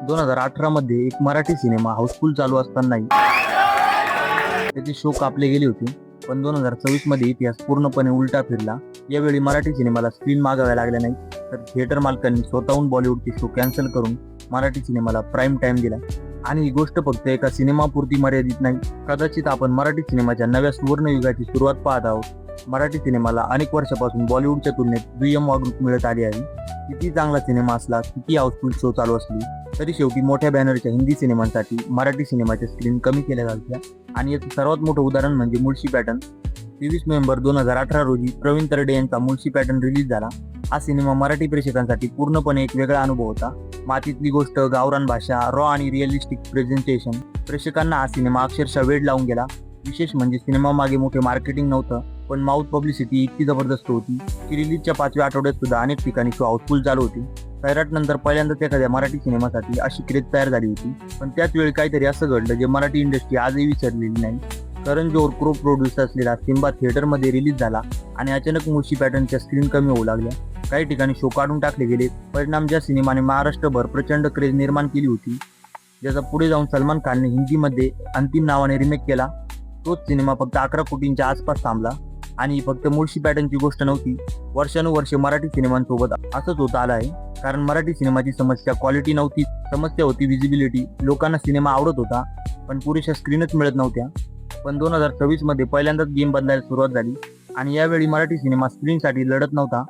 2018 मध्ये एक Marathi cinema house full चालू असतानाही त्याचे शो कापले गेले होते. पण 2024 मध्ये इतिहास पूर्णपणे उलटा फिरला. यावेळी मराठी सिनेमाला स्क्रीन मागाव्या लागल्या नाही, तर थिएटर मालकांनी स्वतःहून बॉलिवूडचे शो कॅन्सल करून मराठी सिनेमाला प्राईम टाइम दिला. आणि ही गोष्ट फक्त एका सिनेमापुरती मर्यादित नाही. कदाचित आपण मराठी सिनेमाच्या नव्या सुवर्णयुगाची सुरुवात पाहत आहोत. मराठी सिनेमाला अनेक वर्षापासून बॉलिवूडच्या तुलनेत दुय्यम वागणूक मिळत आली आहे. किती चांगला सिनेमा असला, किती हाऊसफुल शो चालू असली, तरी शेवटी मोठ्या बॅनरच्या हिंदी सिनेमांसाठी मराठी सिनेमाच्या स्क्रीन कमी केल्या जातात. आणि याचं सर्वात मोठं उदाहरण म्हणजे मुळशी पॅटर्न. 23 नोव्हेंबर 2018 रोजी प्रवीण तरडे यांचा मुळशी पॅटर्न रिलीज झाला. हा सिनेमा मराठी प्रेक्षकांसाठी पूर्णपणे एक वेगळा अनुभव होता. मातीतली गोष्ट, गावरान भाषा, रॉ आणि रिअलिस्टिक प्रेझेंटेशन, प्रेक्षकांना हा सिनेमा अक्षरशः वेड लावून गेला. विशेष म्हणजे सिनेमा मागे मोठे मार्केटिंग नव्हतं, पण माउथ पब्लिसिटी इतकी जबरदस्त होती की रिलीजच्या 5व्या आठवड्यात सुद्धा अनेक ठिकाणी शो हाऊसफुल चालू होते. सैराट नंतर पहिल्यांदाच एखाद्या मराठी सिनेमासाठी अशी क्रेज तयार झाली होती. पण त्याच वेळी काहीतरी असं घडलं जे मराठी इंडस्ट्री आजही विसरलेली नाही. करण जोहर को प्रोड्यूसर असलेला सिम्बा थिएटरमध्ये रिलीज झाला आणि अचानक मुळशी पॅटर्नच्या स्क्रीन कमी होऊ लागल्या. काही ठिकाणी शो काढून टाकले गेले. परिणाम, ज्या सिनेमाने महाराष्ट्रभर प्रचंड क्रेज निर्माण केली होती, ज्याचा पुढे जाऊन सलमान खानने हिंदीमध्ये अंतिम नावाने रिमेक केला, तोच सिनेमा फक्त 11 कोटींच्या आसपास थांबला. आणि फक्त मुळशी पॅटर्नची गोष्ट नव्हती. वर्षानुवर्षे मराठी सिनेमांसोबत असंच होत आलं आहे. कारण मराठी सिनेमाची समस्या क्वालिटी नव्हती, समस्या होती विजिबिलिटी. लोकांना सिनेमा आवडत होता, पण पुरेशा स्क्रीनच मिळत नव्हत्या. पण 2026 मध्ये पहिल्यांदाच गेम बदलायला सुरुवात झाली. आणि यावेळी मराठी सिनेमा स्क्रीनसाठी लढत नव्हता,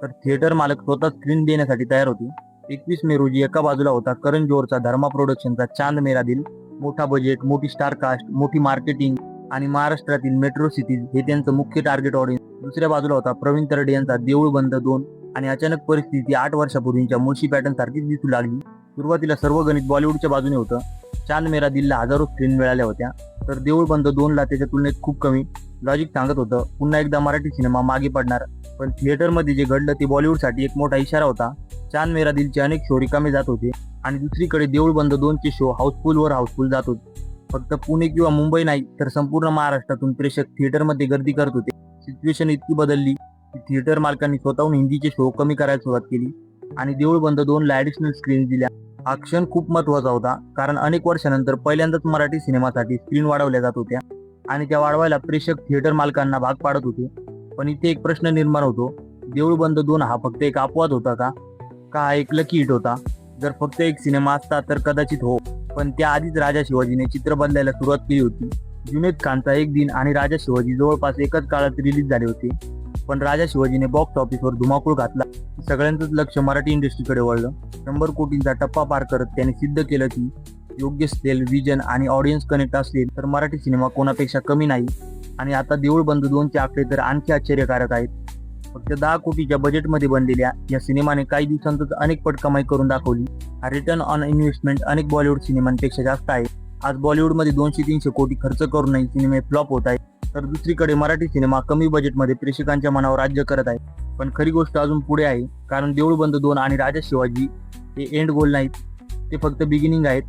तर थिएटर मालक स्वतः स्क्रीन देण्यासाठी तयार होते. 21 मे रोजी एका बाजूला होता करण जोहरचा धर्मा प्रोडक्शनचा चांद मेरा दिल. मोठा बजेट, मोठी स्टार कास्ट, मोठी मार्केटिंग आणि महाराष्ट्रातील मेट्रो सिटीज हे त्यांचं मुख्य टार्गेट ऑडियन्स. दुसऱ्या बाजूला होता प्रवीण तरडे यांचा देऊळ बंद 2. आणि अचानक परिस्थिती 8 वर्षापूर्वीच्या मुळशी पॅटर्न सारखीच दिसू लागली. सुरुवातीला सर्व गणित बॉलिवूडच्या बाजूने होतं. चांद मेरा दिलला हजारो स्क्रीन मिळाल्या होत्या, तर देऊळ बंद 2ला त्याच्या तुलनेत खूप कमी. लॉजिक सांगत होतं पुन्हा एकदा मराठी सिनेमा मागे पडणार. पण थिएटरमध्ये जे घडलं ते बॉलिवूडसाठी एक मोठा इशारा होता. चांद मेरा दिलचे अनेक शो रिकामे जात होते आणि दुसरीकडे देऊळ बंद 2चे शो हाऊसफुल जात होते. फक्त पुणे किंवा मुंबई नाही, तर संपूर्ण महाराष्ट्रातून प्रेक्षक थिएटरमध्ये गर्दी करत होते. सिच्युएशन इतकी बदलली की थिएटर मालकांनी स्वतःहून हिंदीचे शो कमी करायला सुरुवात केली आणि देऊळ बंद 2ला ॲडिशनल स्क्रीन दिल्या. हा क्षण खूप महत्त्वाचा होता, कारण अनेक वर्षानंतर पहिल्यांदाच मराठी सिनेमासाठी स्क्रीन वाढवल्या जात होत्या आणि त्या वाढवायला प्रेक्षक थिएटर मालकांना भाग पाडत होते. पण इथे एक प्रश्न निर्माण होतो, देऊळ बंद 2 हा फक्त एक अपवाद होता का हा एक लकी हिट होता? जर फक्त एक सिनेमा असता तर कदाचित हो, पण त्याआधीच राजा शिवाजीने चित्र बदलायला सुरुवात केली होती. जुनेद खानचा एक दिन आणि राजा शिवाजी जवळपास एकाच काळात रिलीज झाले होते. पण राजा शिवाजीने बॉक्स ऑफिसवर धुमाकूळ घातला. सगळ्यांचंच लक्ष मराठी इंडस्ट्रीकडे वळलं. 100 कोटींचा टप्पा पार करत त्याने सिद्ध केलं की योग्य स्केल, विजन आणि ऑडियन्स कनेक्ट असेल तर मराठी सिनेमा कोणापेक्षा कमी नाही. आणि आता देऊळ बंद 2चे आकडे तर आणखी आश्चर्यकारक आहेत. फक्त 10 कोटीच्या बजेटमध्ये बनलेल्या या सिनेमाने काही दिवसांतच अनेक पट कमाई करून दाखवली. हा रिटर्न ऑन इन्व्हेस्टमेंट अनेक बॉलिवूड सिनेमांपेक्षा जास्त आहे. आज बॉलिवूडमध्ये 200-300 कोटी खर्च करूनही सिनेमे फ्लॉप होत आहेत, तर दुसरीकडे मराठी सिनेमा कमी बजेटमध्ये प्रेक्षकांच्या मनावर राज्य करत आहे. पण खरी गोष्ट अजून पुढे आहे, कारण देऊळ बंद 2 आणि राजा शिवाजी हे एंड गोल नाहीत, ते फक्त बिगिनिंग आहेत.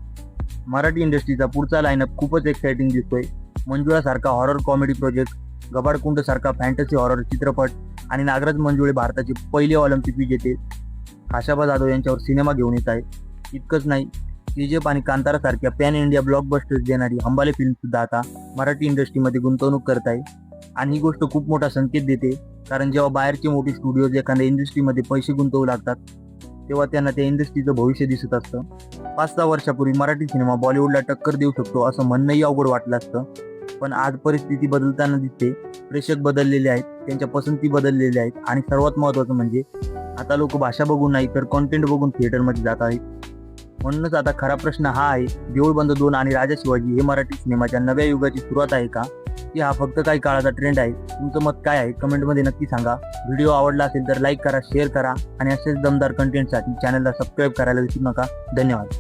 मराठी इंडस्ट्रीचा पुढचा लाईनअप खूपच एक्साइटिंग दिसतोय. मंजुळा सारखा हॉरर कॉमेडी प्रोजेक्ट, गबाडकुंड सारखा फॅन्टसी हॉरर चित्रपट आणि नागराज मंजुळे भारताचे पहिले ऑलिम्पिक विजेते खाशाबा जाधव यांच्यावर सिनेमा घेऊन येत आहेत. इतकंच नाही, केजीएफ आणि कांतारा सारख्या पॅन इंडिया ब्लॉकबस्टर्स देणारी हंबाले फिल्म सुद्धा आता मराठी इंडस्ट्रीमध्ये गुंतवणूक करत आहे. आणि ही गोष्ट खूप मोठा संकेत देते, कारण जेव्हा बाहेरचे मोठे स्टुडिओज एखाद्या इंडस्ट्रीमध्ये पैसे गुंतवू लागतात, तेव्हा त्यांना त्या इंडस्ट्रीचं भविष्य दिसत असतं. 5-6 वर्षापूर्वी मराठी सिनेमा बॉलिवूडला टक्कर देऊ शकतो असं म्हणणंही अवघड वाटलं असतं. पण आज परिस्थिती बदलताना दिसते. प्रेक्षक बदललेले आहेत, त्यांच्या पसंती बदललेल्या आहेत आणि सर्वात महत्त्वाचं म्हणजे आता लोक भाषा बघून नाही तर कॉन्टेंट बघून थिएटरमध्ये जात आहेत. म्हणूनच आता खरा प्रश्न हा आहे, देऊळ बंद 2 आणि राजा शिवाजी हे मराठी सिनेमाच्या नव्या युगाची सुरुवात आहे का, की हा फक्त काही काळाचा ट्रेंड आहे? तुमचं मत काय आहे कमेंटमध्ये नक्की सांगा. व्हिडिओ आवडला असेल तर लाईक करा, शेअर करा आणि असेच दमदार कंटेंटसाठी चॅनलला सबस्क्राईब करायला विसरू नका. धन्यवाद.